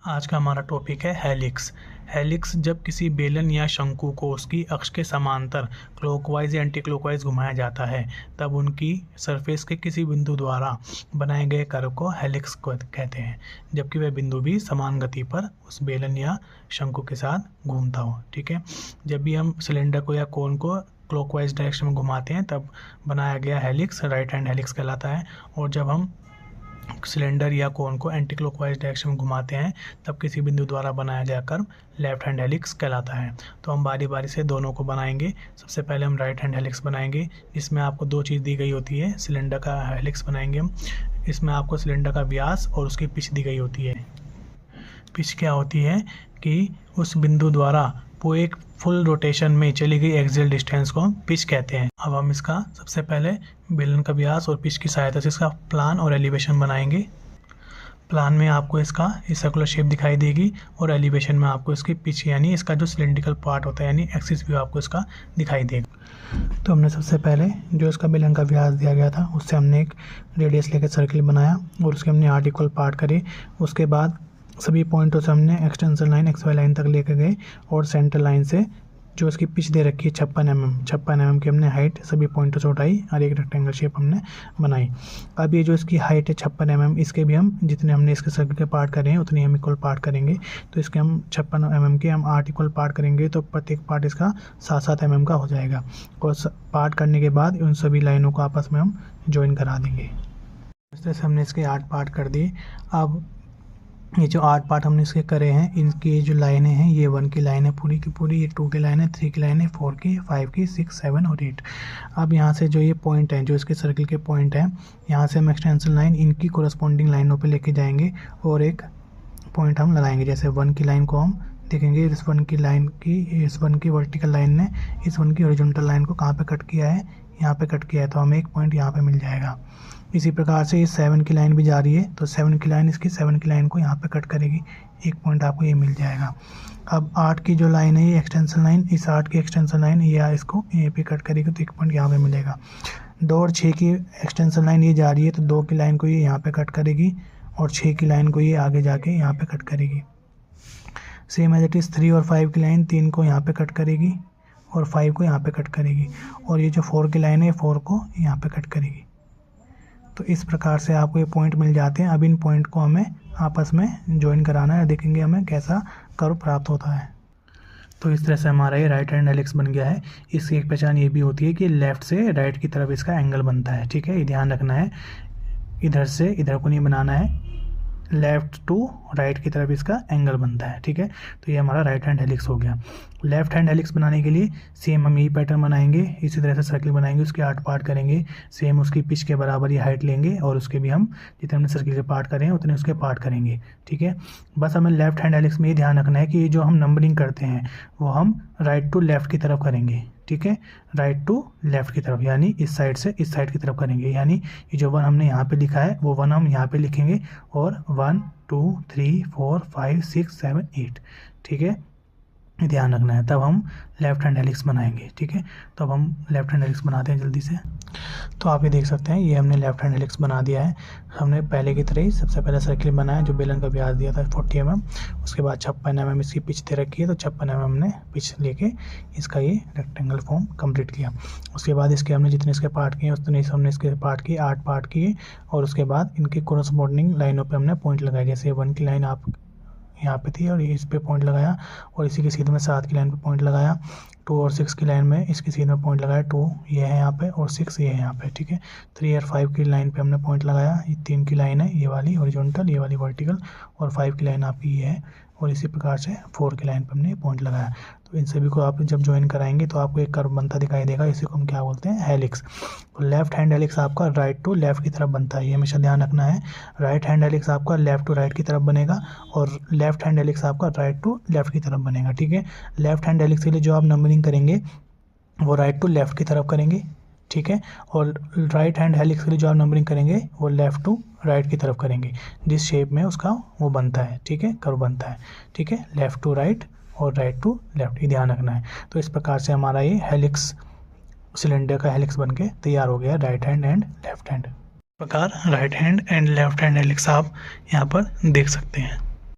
आज का हमारा टॉपिक है हेलिक्स। हेलिक्स जब किसी बेलन या शंकु को उसकी अक्ष के समांतर क्लॉकवाइज या एंटी क्लॉकवाइज घुमाया जाता है तब उनकी सरफेस के किसी बिंदु द्वारा बनाए गए कर्व को हेलिक्स को कहते हैं, जबकि वह बिंदु भी समान गति पर उस बेलन या शंकु के साथ घूमता हो। ठीक है, जब भी हम सिलेंडर को या कोन को क्लॉकवाइज डायरेक्शन में घुमाते हैं तब बनाया गया हेलिक्स राइट हैंड हेलिक्स कहलाता है, और जब हम सिलेंडर या कोन को एंटी क्लॉकवाइज डायरेक्शन में घुमाते हैं तब किसी बिंदु द्वारा बनाया गया कर्व लेफ्ट हैंड हेलिक्स कहलाता है। तो हम बारी बारी से दोनों को बनाएंगे। सबसे पहले हम राइट हैंड हेलिक्स बनाएंगे, जिसमें आपको दो चीज़ दी गई होती है। सिलेंडर का हेलिक्स बनाएंगे हम, इसमें आपको सिलेंडर का व्यास और उसकी पिच दी गई होती है। पिच क्या होती है कि उस बिंदु द्वारा वो एक फुल रोटेशन में चली गई एक्सियल डिस्टेंस को हम पिच कहते हैं। अब हम इसका सबसे पहले बेलन का व्यास और पिच की सहायता से इसका प्लान और एलिवेशन बनाएंगे। प्लान में आपको इसका सर्कुलर शेप दिखाई देगी और एलिवेशन में आपको इसकी पिच यानी इसका जो सिलेंड्रिकल पार्ट होता है यानी एक्सिस व्यू आपको इसका दिखाई देगा। तो हमने सबसे पहले जो इसका बेलन का व्यास दिया गया था उससे हमने एक रेडियस लेकर सर्किल बनाया और उसके हमने 8 इक्वल पार्ट करे। उसके बाद सभी पॉइंटों से हमने एक्सटेंशन लाइन XY लाइन तक लेकर गए और सेंटर लाइन से जो इसकी पिच दे रखी है 56 mm की हमने हाइट सभी पॉइंटों से उठाई और एक रेक्टेंगल शेप हमने बनाई। अब ये जो इसकी हाइट है 56 mm, इसके भी हम जितने हमने इसके सर्कल के पार्ट करे हैं उतने हम इक्वल पार्ट करेंगे। तो इसके हम 56 mm के हम 8 इक्वल पार्ट करेंगे तो प्रत्येक पार्ट इसका 7-7 mm का हो जाएगा। और पार्ट करने के बाद उन सभी लाइनों को आपस में हम ज्वाइन करा देंगे। इस तरह से हमने इसके 8 पार्ट कर दिए। अब ये जो 8 पार्ट हमने इसके करे हैं, इनकी जो लाइनें हैं ये 1 की लाइन है पूरी की पूरी, ये 2 की लाइन है, 3 की लाइन है, 4 की, 5 की, 6, 7 और 8। अब यहाँ से जो ये पॉइंट है जो इसके सर्कल के पॉइंट हैं, यहाँ से हम एक्सटेंशन लाइन इनकी कोरस्पॉन्डिंग लाइनों पे लेके जाएंगे और एक पॉइंट हम लगाएंगे। जैसे 1 की लाइन को हम देखेंगे, इस 1 की वर्टिकल लाइन ने इस 1 की हॉरिजॉन्टल लाइन को कहाँ पे कट किया है, यहाँ पे कट किया है, तो हमें एक पॉइंट यहाँ पे मिल जाएगा। इसी प्रकार से इस 7 की लाइन भी जा रही है तो 7 की लाइन इसकी 7 की लाइन को यहाँ पे कट करेगी, एक पॉइंट आपको ये मिल जाएगा। अब 8 की जो लाइन है ये एक्सटेंशन लाइन, इस 8 की एक्सटेंशन लाइन ये इसको ये पे कट करेगी तो एक पॉइंट यहाँ पे मिलेगा। 2 और 6 की एक्सटेंशन लाइन ये जा रही है तो 2 की लाइन को ये यहाँ पे कट करेगी और 6 की लाइन को ये आगे जाके यहाँ पे कट करेगी। सेम एज इट इज़ 3 और 5 की लाइन 3 को यहाँ पे कट करेगी और 5 को यहाँ पे कट करेगी, और ये जो 4 की लाइन है 4 को यहाँ पे कट करेगी। तो इस प्रकार से आपको ये पॉइंट मिल जाते हैं। अब इन पॉइंट को हमें आपस में ज्वाइन कराना है, देखेंगे हमें कैसा कर्व प्राप्त होता है। तो इस तरह से हमारा ये राइट हैंड हेलिक्स बन गया है। इसकी एक पहचान ये भी होती है कि लेफ़्ट से राइट की तरफ इसका एंगल बनता है। ठीक है, ये ध्यान रखना है, इधर से इधर को नहीं बनाना है, लेफ़्ट टू राइट की तरफ इसका एंगल बनता है। ठीक है, तो ये हमारा राइट हैंड हेलिक्स हो गया। लेफ़्ट हैंड हेलिक्स बनाने के लिए सेम हम यही पैटर्न बनाएंगे, इसी तरह से सर्किल बनाएंगे, उसके 8 पार्ट करेंगे, सेम उसकी पिच के बराबर ही हाइट लेंगे और उसके भी हम जितने हमने सर्किल के पार्ट करें उतने उसके पार्ट करेंगे। ठीक है, बस हमें लेफ़्ट हैंड हेलिक्स में ये ध्यान रखना है कि ये जो हम नंबरिंग करते हैं वो हम राइट टू लेफ़्ट की तरफ करेंगे। ठीक है, राइट टू लेफ़्ट की तरफ यानी इस साइड से इस साइड की तरफ करेंगे, यानी ये जो 1 हमने यहाँ पे लिखा है वो 1 हम यहाँ पे लिखेंगे और 1 2 3 4 5 6 7 8। ठीक है, ध्यान रखना है, तब हम लेफ़्ट हैंड हेलिक्स बनाएंगे। ठीक है, तो अब हम लेफ़्ट हैंड हेलिक्स बनाते हैं जल्दी से। तो आप ये देख सकते हैं ये हमने लेफ़्ट हैंड हेलिक्स बना दिया है। हमने पहले की तरह ही सबसे पहले सर्किल बनाया जो बेलन का व्यास दिया था 40 mm, उसके बाद 56 mm इसकी पिच दे रखी है तो 56 mm हमने पिच लेके इसका ये रेक्टेंगल फॉर्म कंप्लीट किया। उसके बाद इसके हमने जितने इसके पार्ट किए उतने हमने इसके पार्ट किए, 8 पार्ट किए, और उसके बाद इनके कोरस्पॉन्डिंग लाइनों पर हमने पॉइंट लगाए। जैसे 1 की लाइन आप यहाँ पे थी और इस पे पॉइंट लगाया और इसी के सीधे में 7 की लाइन पे पॉइंट लगाया, 2 और 6 की लाइन में इसके सीधे में पॉइंट लगाया, 2 ये है यहाँ पे और 6 ये है यहाँ पे। ठीक है, 3 और 5 की लाइन पे हमने पॉइंट लगाया, ये 3 की लाइन है ये वाली हॉरिजॉन्टल, ये वाली वर्टिकल, और 5 की लाइन आपकी ये है, और इसी प्रकार से 4 की लाइन पे हमने पॉइंट लगाया। तो इन सभी को आप जब ज्वाइन कराएंगे तो आपको एक कर्व बनता दिखाई देगा, इसी को हम क्या बोलते हैं, हेलिक्स। तो लेफ्ट हैंड हेलिक्स आपका राइट टू लेफ्ट की तरफ बनता है, ये हमेशा ध्यान रखना है। राइट हैंड हेलिक्स आपका लेफ्ट टू राइट की तरफ बनेगा और लेफ्ट हैंड हेलिक्स आपका राइट टू लेफ्ट की तरफ बनेगा। ठीक है, लेफ्ट हैंड हेलिक्स के लिए जो आप नंबरिंग करेंगे वो राइट टू लेफ्ट की तरफ करेंगे। ठीक है, और राइट हैंड हेलिक्स के लिए जो आप नंबरिंग करेंगे वो लेफ़्ट टू राइट की तरफ करेंगे, जिस शेप में उसका वो बनता है। ठीक है, कर्व बनता है। ठीक है, लेफ़्ट टू राइट और राइट टू लेफ़्ट, ये ध्यान रखना है। तो इस प्रकार से हमारा ये हेलिक्स सिलेंडर का हेलिक्स बन के तैयार हो गया, right hand and left hand. प्रकार right hand and left hand helix आप यहाँ पर देख सकते हैं।